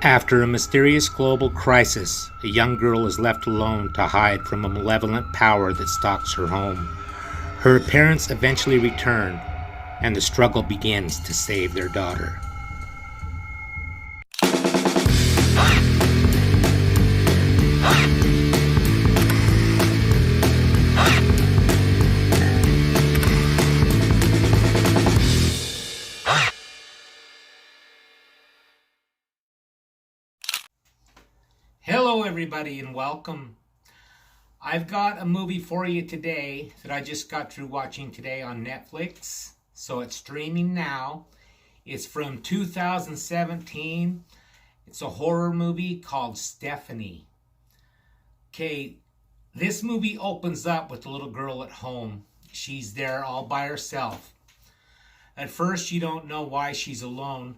After a mysterious global crisis, a young girl is left alone to hide from a malevolent power that stalks her home. Her parents eventually return, and the struggle begins to save their daughter. Hello, everybody, and welcome. I've got a movie for you today that I just got through watching today on Netflix. So it's streaming now. It's from 2017. It's a horror movie called Stephanie. Okay, this movie opens up with a little girl at home. She's there all by herself. At first, you don't know why she's alone.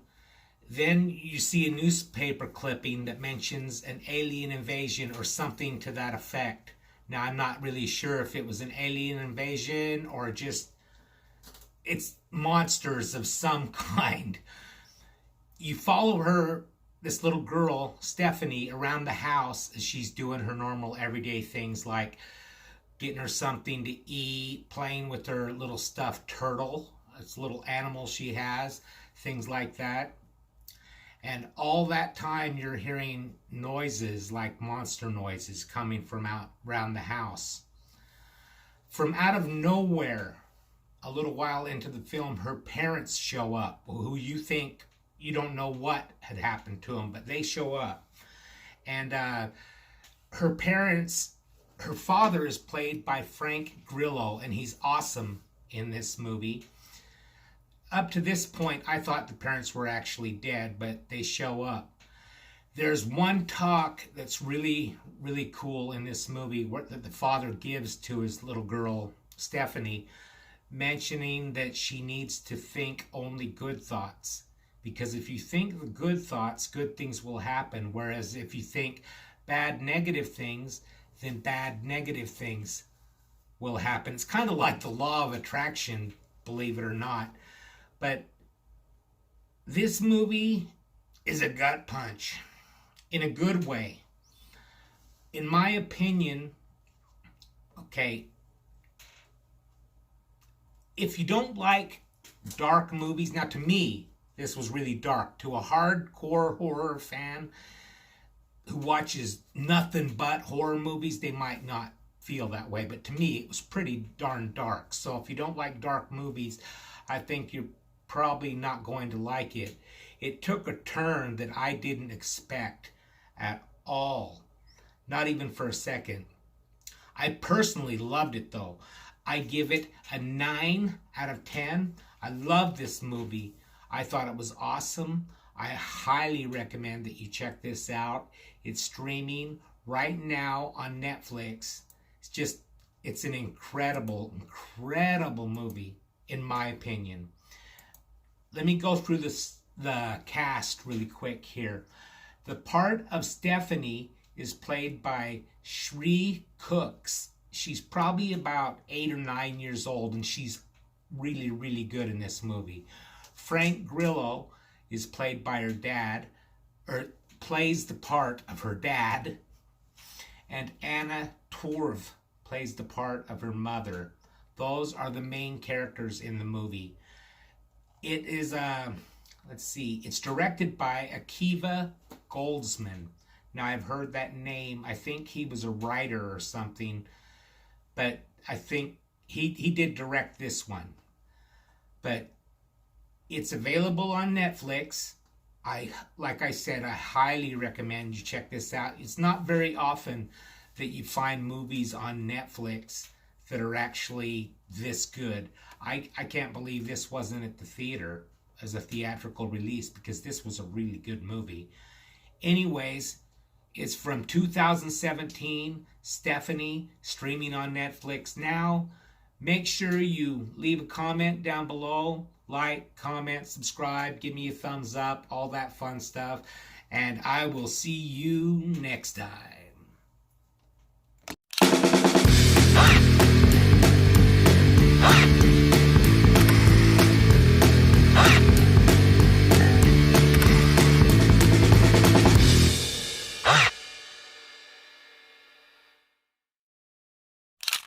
Then you see a newspaper clipping that mentions an alien invasion or something to that effect. Now, I'm not really sure if it was an alien invasion or just it's monsters of some kind. You follow her, this little girl, Stephanie, around the house as she's doing her normal everyday things like getting her something to eat, playing with her little stuffed turtle. It's a little animal she has, things like that. And all that time you're hearing noises like monster noises coming from out around the house. From out of nowhere, a little while into the film, her parents show up, who you think you don't know what had happened to them, but they show up. And her father is played by Frank Grillo, and he's awesome in this movie. Up to this point, I thought the parents were actually dead, but they show up. There's one talk that's really, really cool in this movie that the father gives to his little girl, Stephanie, mentioning that she needs to think only good thoughts. Because if you think the good thoughts, good things will happen. Whereas if you think bad, negative things, then bad, negative things will happen. It's kind of like the law of attraction, believe it or not. But this movie is a gut punch in a good way. In my opinion, okay, if you don't like dark movies, now to me, this was really dark. To a hardcore horror fan who watches nothing but horror movies, they might not feel that way. But to me, it was pretty darn dark. So if you don't like dark movies, I think you're probably not going to like it. It took a turn that I didn't expect at all, not even for a second. I personally loved it though. I give it a 9 out of 10. I love this movie. I thought it was awesome. I highly recommend that you check this out. It's streaming right now on Netflix. It's an incredible movie in my opinion. Let me go through the cast really quick here. The part of Stephanie is played by Shree Cooks. She's probably about 8 or 9 years old, and she's really, really good in this movie. Frank Grillo is played by her dad, or plays the part of her dad. And Anna Torv plays the part of her mother. Those are the main characters in the movie. It is, it's directed by Akiva Goldsman. Now, I've heard that name. I think he was a writer or something, but I think he did direct this one. But it's available on Netflix. Like I said, I highly recommend you check this out. It's not very often that you find movies on Netflix that are actually this good. I can't believe this wasn't at the theater as a theatrical release, because this was a really good movie. Anyways, it's from 2017, Stephanie, streaming on Netflix now. Make sure you leave a comment down below. Like, comment, subscribe, give me a thumbs up, all that fun stuff. And I will see you next time.